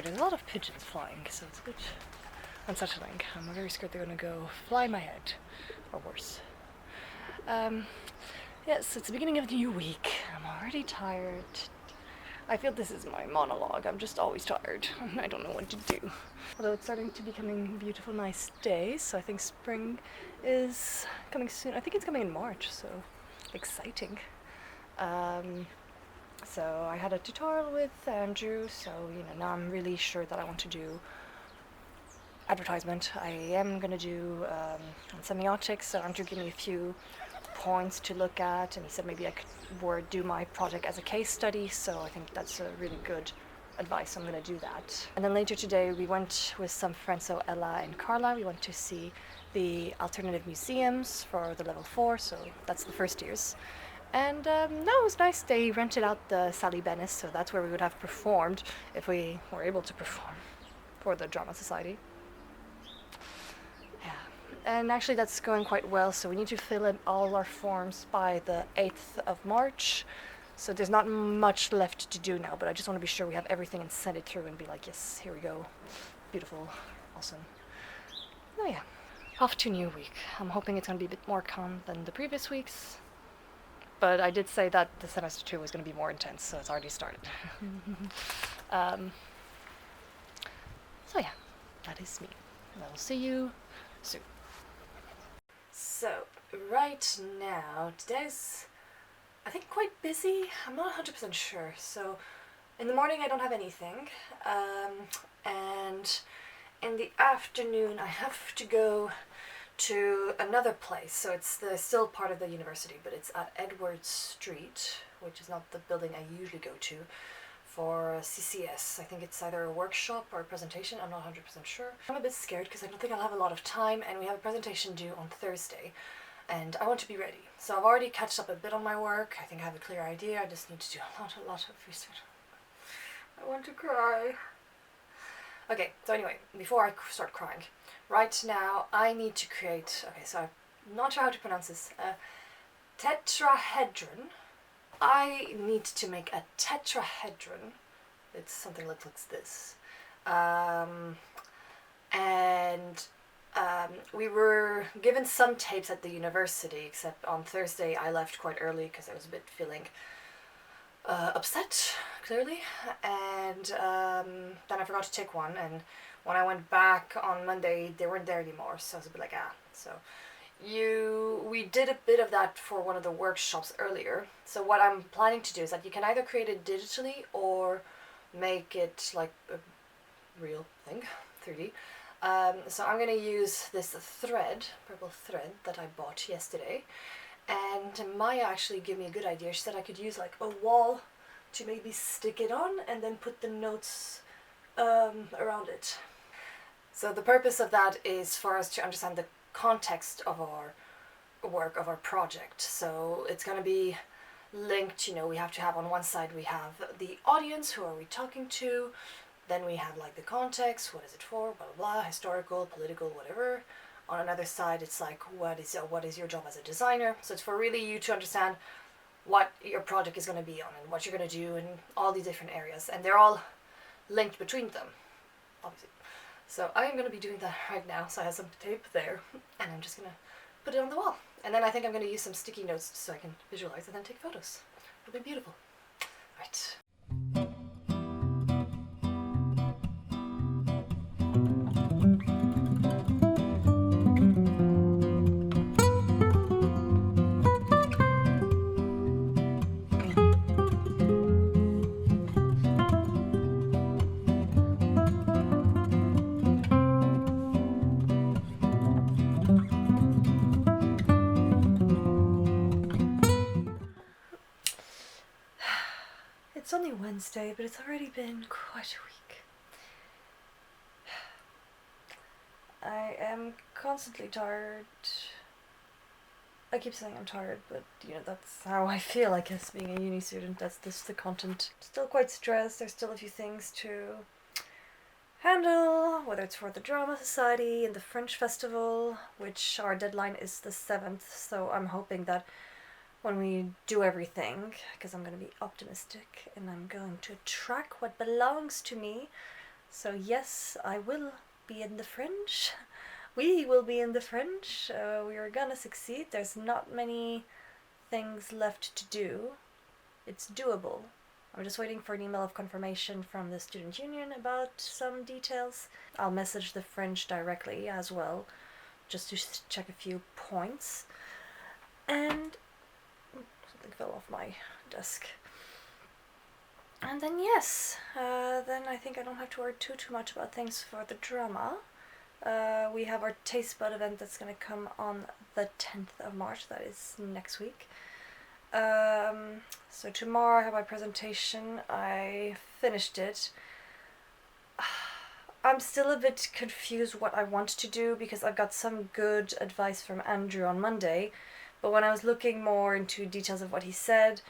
There's a lot of pigeons flying, so it's a bit unsettling. I'm very scared they're gonna go fly in my head, or worse. Yes, it's the beginning of the new week. I'm already tired. I feel this is my monologue. I'm just always tired. I don't know what to do. Although it's starting to becoming beautiful, nice days, so I think spring is coming soon. I think it's coming in March, so exciting. So I had a tutorial with Andrew, so now I'm really sure that I want to do advertisement. I am going to do semiotics, so Andrew gave me a few points to look at, and he said maybe I could do my project as a case study, so I think that's a really good advice, so I'm going to do that. And then later today we went with some friends, so Ella and Carla, we went to see the alternative museums for the level 4, so that's the first years. And no, it was nice. They rented out the Sally Bennis, so that's where we would have performed if we were able to perform for the Drama Society. Yeah, and actually that's going quite well, so we need to fill in all our forms by the 8th of March. So there's not much left to do now, but I just want to be sure we have everything and send it through and be like, yes, here we go. Beautiful, awesome. Oh yeah, off to a new week. I'm hoping it's going to be a bit more calm than the previous weeks. But I did say that the semester 2 was going to be more intense, so it's already started. So yeah, that is me. And I will see you soon. So, right now, today's, I think, quite busy. I'm not 100% sure. So, in the morning I don't have anything. And in the afternoon I have to go to another place, so it's still part of the university, but it's at Edward Street, which is not the building I usually go to, for CCS. I think it's either a workshop or a presentation, I'm not 100% sure. I'm a bit scared because I don't think I'll have a lot of time, and we have a presentation due on Thursday, and I want to be ready. So I've already catched up a bit on my work. I think I have a clear idea. I just need to do a lot of research. I want to cry. Okay, so anyway, before I start crying, right now I need to create, okay, so I'm not sure how to pronounce this, tetrahedron. I need to make a tetrahedron. It's something that looks this. We were given some tapes at the university, except on Thursday I left quite early because I was a bit feeling upset, clearly, and then I forgot to take one, and when I went back on Monday they weren't there anymore, so I was a bit like, so we did a bit of that for one of the workshops earlier. So what I'm planning to do is that you can either create it digitally or make it like a real thing, 3D. So I'm going to use this thread, purple thread that I bought yesterday. And Maya actually gave me a good idea. She said I could use like a wall to maybe stick it on and then put the notes around it. So the purpose of that is for us to understand the context of our work, of our project. So it's going to be linked, we have to have on one side we have the audience, who are we talking to, then we have like the context, what is it for, blah blah blah, historical, political, whatever. On another side, it's like, what is your job as a designer? So it's for really you to understand what your project is going to be on and what you're going to do in all these different areas. And they're all linked between them, obviously. So I am going to be doing that right now. So I have some tape there, and I'm just going to put it on the wall. And then I think I'm going to use some sticky notes so I can visualize and then take photos. It'll be beautiful. Right. Wednesday, but it's already been quite a week. I am constantly tired. I keep saying I'm tired, but that's how I feel, I guess, being a uni student. That's just the content. Still quite stressed. There's still a few things to handle, whether it's for the Drama Society and the French Festival, which our deadline is the 7th, so I'm hoping that when we do everything, because I'm going to be optimistic and I'm going to track what belongs to me. So yes, I will be in the French. We will be in the French. We are gonna succeed. There's not many things left to do. It's doable. I'm just waiting for an email of confirmation from the student union about some details. I'll message the French directly as well, just to check a few points. And something fell off my desk. And then yes, then I think I don't have to worry too much about things for the drama. We have our Taste Bud event that's going to come on the 10th of March, that is next week. So tomorrow I have my presentation. I finished it. I'm still a bit confused what I want to do because I've got some good advice from Andrew on Monday, but when I was looking more into details of what he said,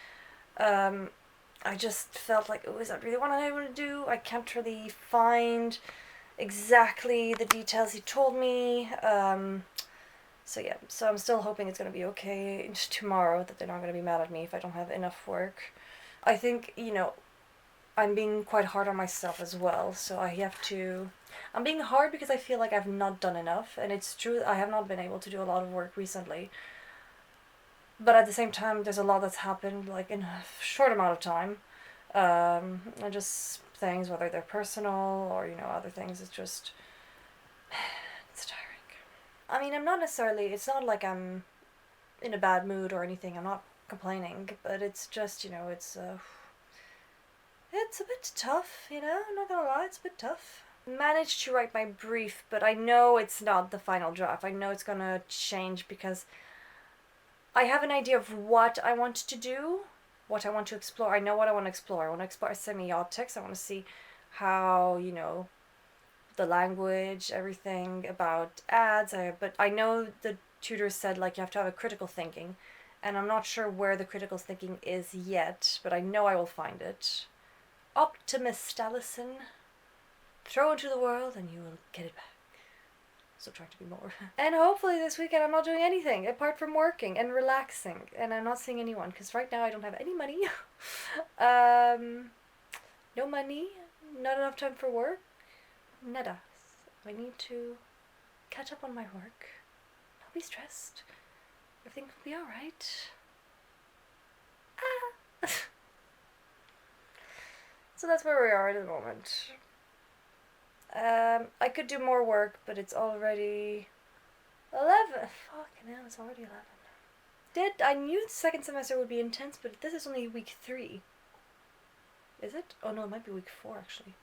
I just felt like, oh, is that really what I want to do? I can't really find exactly the details he told me. So yeah, so I'm still hoping it's going to be okay tomorrow, that they're not going to be mad at me if I don't have enough work. I think, I'm being quite hard on myself as well, so I'm being hard because I feel like I've not done enough, and it's true, I have not been able to do a lot of work recently. But at the same time, there's a lot that's happened, like, in a short amount of time. And just things, whether they're personal or, other things, it's just, it's tiring. I mean, it's not like I'm in a bad mood or anything, I'm not complaining, but it's just, it's a bit tough, I'm not gonna lie, it's a bit tough. Managed to write my brief, but I know it's not the final draft. I know it's gonna change because I have an idea of what I want to do, what I want to explore. I know what I want to explore. I want to explore semiotics. I want to see how, the language, everything about ads. But I know the tutor said, like, you have to have a critical thinking. And I'm not sure where the critical thinking is yet, but I know I will find it. Optimist Allison. Throw into the world and you will get it back. So trying to be more. And hopefully this weekend I'm not doing anything apart from working and relaxing, and I'm not seeing anyone because right now I don't have any money. No money, not enough time for work. Nada. I need to catch up on my work. Not be stressed. Everything will be alright. So that's where we are at the moment. I could do more work, but it's already 11. Fucking hell, it's already 11. I knew the second semester would be intense, but this is only week 3. Is it? Oh no, it might be week 4 actually.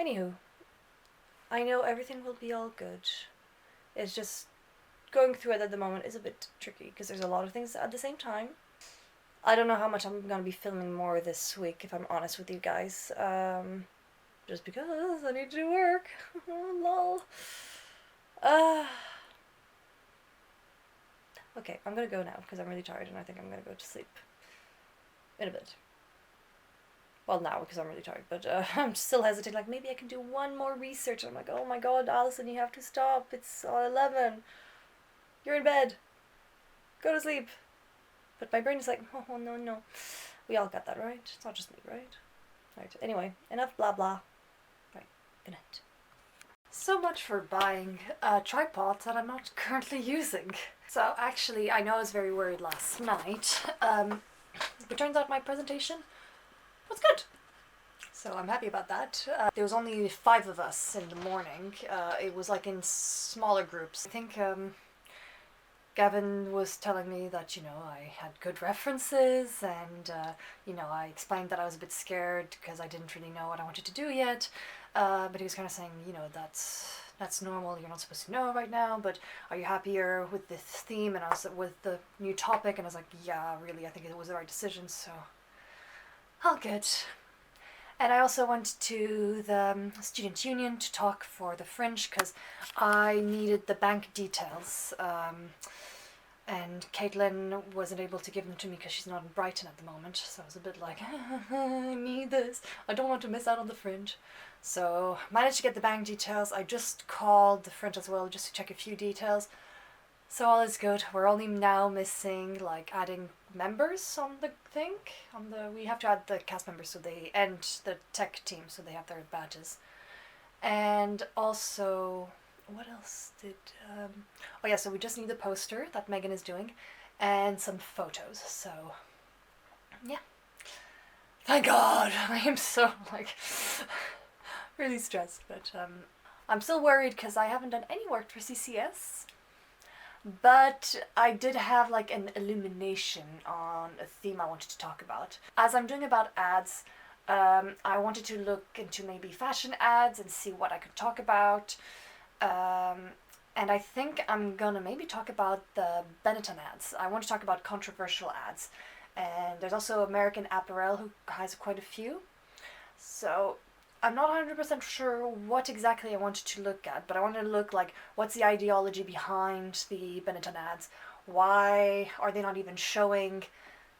Anywho, I know everything will be all good. It's just going through it at the moment is a bit tricky because there's a lot of things at the same time. I don't know how much I'm gonna be filming more this week, if I'm honest with you guys. Just because I need to do work. Lol. Okay, I'm gonna go now because I'm really tired and I think I'm gonna go to sleep in a bit. Well, now because I'm really tired, but I'm still hesitating. Like, maybe I can do one more research. And I'm like, oh my god, Alison, you have to stop. It's 11. You're in bed. Go to sleep. But my brain is like, oh no. We all got that, right? It's not just me, right? Right. Anyway, enough blah blah. Right. Good night. So much for buying a tripod that I'm not currently using. So actually, I know I was very worried last night. But turns out my presentation was good. So I'm happy about that. There was only 5 of us in the morning. It was like in smaller groups. I think Gavin was telling me that, I had good references and, I explained that I was a bit scared because I didn't really know what I wanted to do yet. But he was kind of saying, that's normal, you're not supposed to know right now, but are you happier with this theme? And I was with the new topic, and I was like, yeah, really, I think it was the right decision, so All good. And I also went to the student union to talk for the fringe because I needed the bank details. And Caitlin wasn't able to give them to me because she's not in Brighton at the moment. So I was a bit like, I need this. I don't want to miss out on the fringe. So managed to get the bank details. I just called the fringe as well just to check a few details. So all is good. We're only now missing like adding members on the thing. We have to add the cast members so they and the tech team so they have their badges. And also, what else did oh yeah, so we just need the poster that Megan is doing and some photos. So yeah. Thank God. I am so like really stressed, but I'm still worried because I haven't done any work for CCS. But I did have like an illumination on a theme I wanted to talk about. As I'm doing about ads, I wanted to look into maybe fashion ads and see what I could talk about. And I think I'm gonna maybe talk about the Benetton ads. I want to talk about controversial ads. And there's also American Apparel who has quite a few. So I'm not 100% sure what exactly I wanted to look at, but I wanted to look like what's the ideology behind the Benetton ads? Why are they not even showing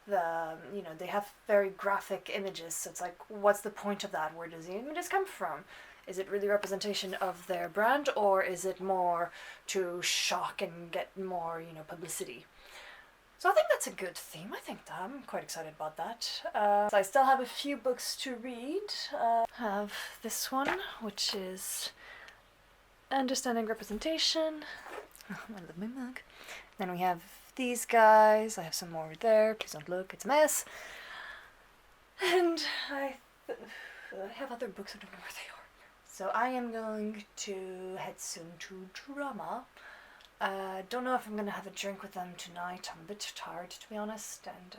they have very graphic images, so it's like, what's the point of that? Where does the images come from? Is it really representation of their brand, or is it more to shock and get more, publicity? So I think that's a good theme. I think I'm quite excited about that. So I still have a few books to read. Have this one, which is Understanding Representation. I love my mug. Then we have these guys. I have some more over there. Please don't look. It's a mess. And I have other books. I don't know where they are. So I am going to head soon to drama. Don't know if I'm gonna have a drink with them tonight. I'm a bit tired, to be honest, and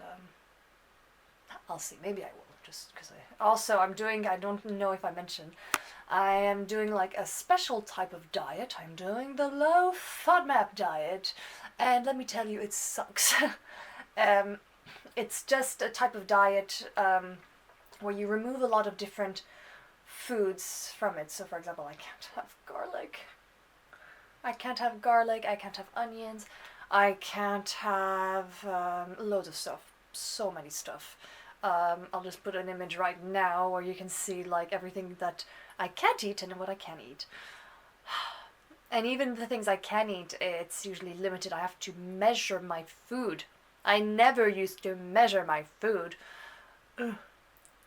I'll see. Maybe I will, just because I don't know if I mentioned, I am doing like a special type of diet. I'm doing the low FODMAP diet, and let me tell you, it sucks. It's just a type of diet where you remove a lot of different foods from it. So, for example, I can't have garlic. I can't have onions, I can't have loads of stuff, so many stuff. I'll just put an image right now where you can see like everything that I can't eat and what I can eat. And even the things I can eat, it's usually limited. I have to measure my food. I never used to measure my food. So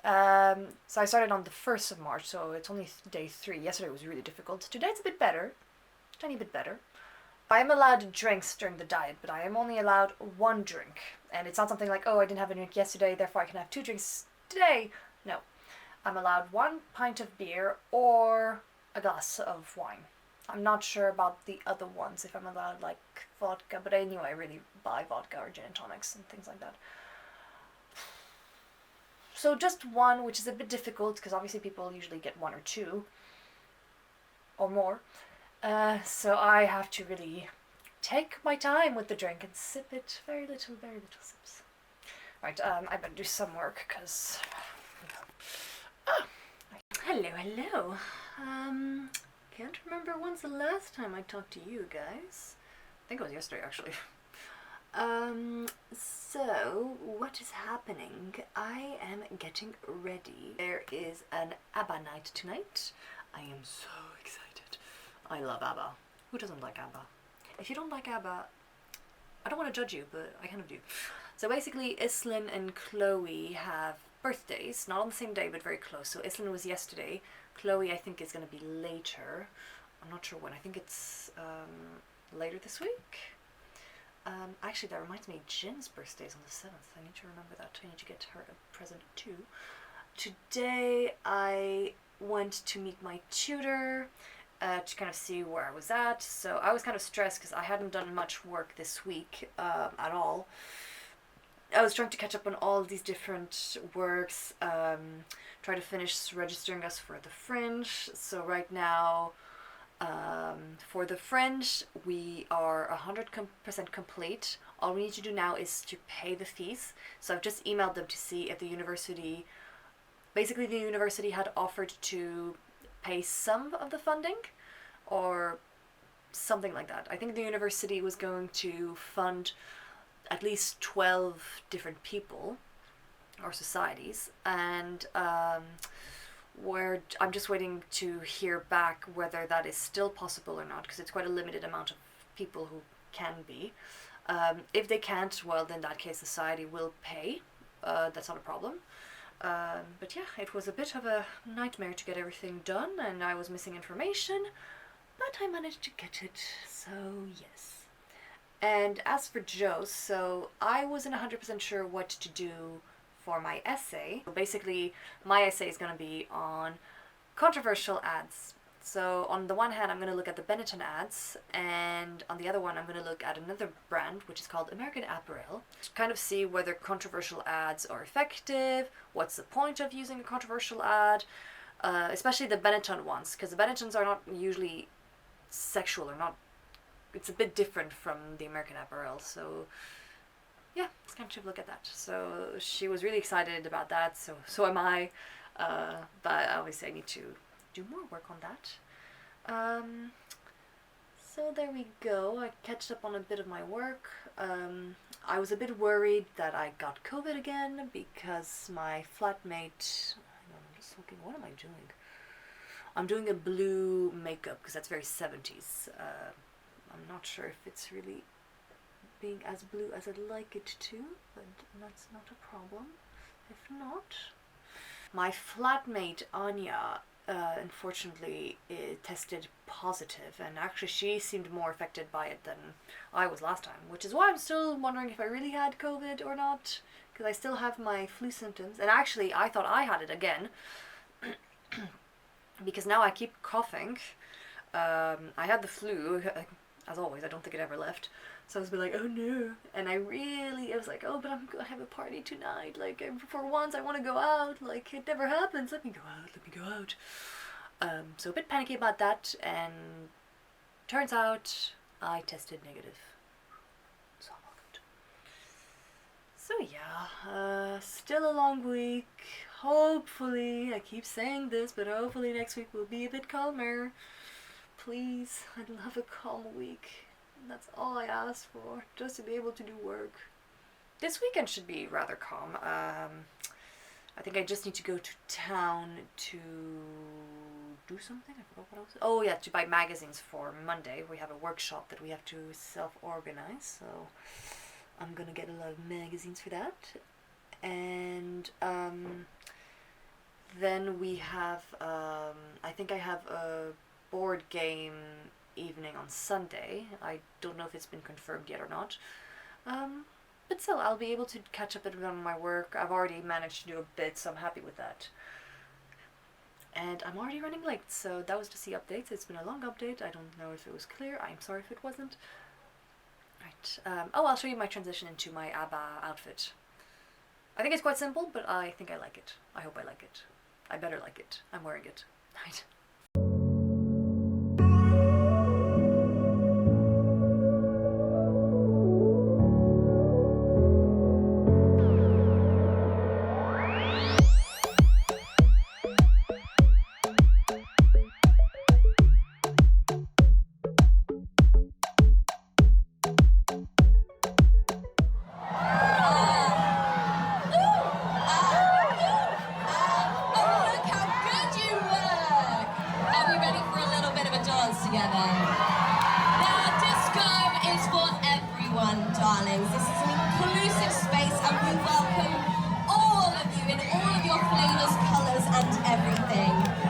I started on the 1st of March, so it's only day 3. Yesterday was really difficult. Today it's a bit better. Tiny bit better. I am allowed drinks during the diet, but I am only allowed 1 drink. And it's not something like, oh, I didn't have a drink yesterday, therefore I can have 2 drinks today. No. I'm allowed 1 pint of beer or a glass of wine. I'm not sure about the other ones, if I'm allowed like vodka, but anyway, I really buy vodka or gin and tonics and things like that. So just 1, which is a bit difficult, because obviously people usually get 1 or 2 or more. So I have to really take my time with the drink and sip it, very little sips. Right, I better do some work, because... Hello. Can't remember when's the last time I talked to you guys. I think it was yesterday, actually. So, what is happening? I am getting ready. There is an ABBA night tonight. I am so excited. I love ABBA. Who doesn't like ABBA? If you don't like ABBA, I don't want to judge you, but I kind of do. So basically, Islin and Chloe have birthdays, not on the same day, but very close. So Islin was yesterday. Chloe, I think, is going to be later. I'm not sure when. I think it's later this week. Actually, that reminds me, Jin's birthday is on the 7th. I need to remember that. I need to get her a present too. Today, I went to meet my tutor to kind of see where I was at. So I was kind of stressed because I hadn't done much work this week at all. I was trying to catch up on all these different works, try to finish registering us for the Fringe. So right now, for the Fringe, we are 100% complete. All we need to do now is to pay the fees. So I've just emailed them to see if the university basically the university had offered to pay some of the funding, or something like that. I think the university was going to fund at least 12 different people or societies, and where I'm just waiting to hear back whether that is still possible or not, because it's quite a limited amount of people who can be. If they can't, well, then in that case society will pay. That's not a problem. But yeah, it was a bit of a nightmare to get everything done, and I was missing information, but I managed to get it, so yes. And as for Joe, so I wasn't 100% sure what to do for my essay. Basically, my essay is going to be on controversial ads. So on the one hand, I'm going to look at the Benetton ads, and on the other one, I'm going to look at another brand, which is called American Apparel, to kind of see whether controversial ads are effective, what's the point of using a controversial ad, especially the Benetton ones, because the Benettons are not usually sexual, or not, it's a bit different from the American Apparel, so yeah, let's kind of look at that. So she was really excited about that, so am I, but obviously I need to do more work on that. So there we go. I catched up on a bit of my work. I was a bit worried that I got COVID again because my flatmate, hang on, I'm just looking, what am I doing? I'm doing a blue makeup because that's very 70s. I'm not sure if it's really being as blue as I'd like it to, but that's not a problem. If not, my flatmate Anya unfortunately it tested positive, and actually she seemed more affected by it than I was last time, which is why I'm still wondering if I really had COVID or not, because I still have my flu symptoms, and actually I thought I had it again because now I keep coughing. I had the flu, as always, I don't think it ever left. So I was like, oh no. And I was like, oh, but I'm going to have a party tonight. Like, for once, I want to go out. Like, it never happens. Let me go out. Let me go out. So a bit panicky about that. And turns out I tested negative. So I'm all good. So yeah, still a long week. Hopefully, I keep saying this, but hopefully next week will be a bit calmer. Please, I'd love a calm week. That's all I ask for, just to be able to do work. This weekend should be rather calm. I think I just need to go to town to do something. I forgot what else. Oh yeah, to buy magazines for Monday. We have a workshop that we have to self-organize, so I'm gonna get a lot of magazines for that. And then we have, I think I have a board game evening on Sunday. I don't know if it's been confirmed yet or not, but still I'll be able to catch up a bit on my work. I've already managed to do a bit, so I'm happy with that, and I'm already running late, so that was just the update. It's been a long update. I don't know if it was clear. I'm sorry if it wasn't. Right, oh, I'll show you my transition into my ABBA outfit. I think it's quite simple, but I think I like it. I hope I like it. I better like it. I'm wearing it. Right. Together. Now, disco is for everyone, darlings. This is an inclusive space, and we welcome all of you in all of your flavors, colors, and everything.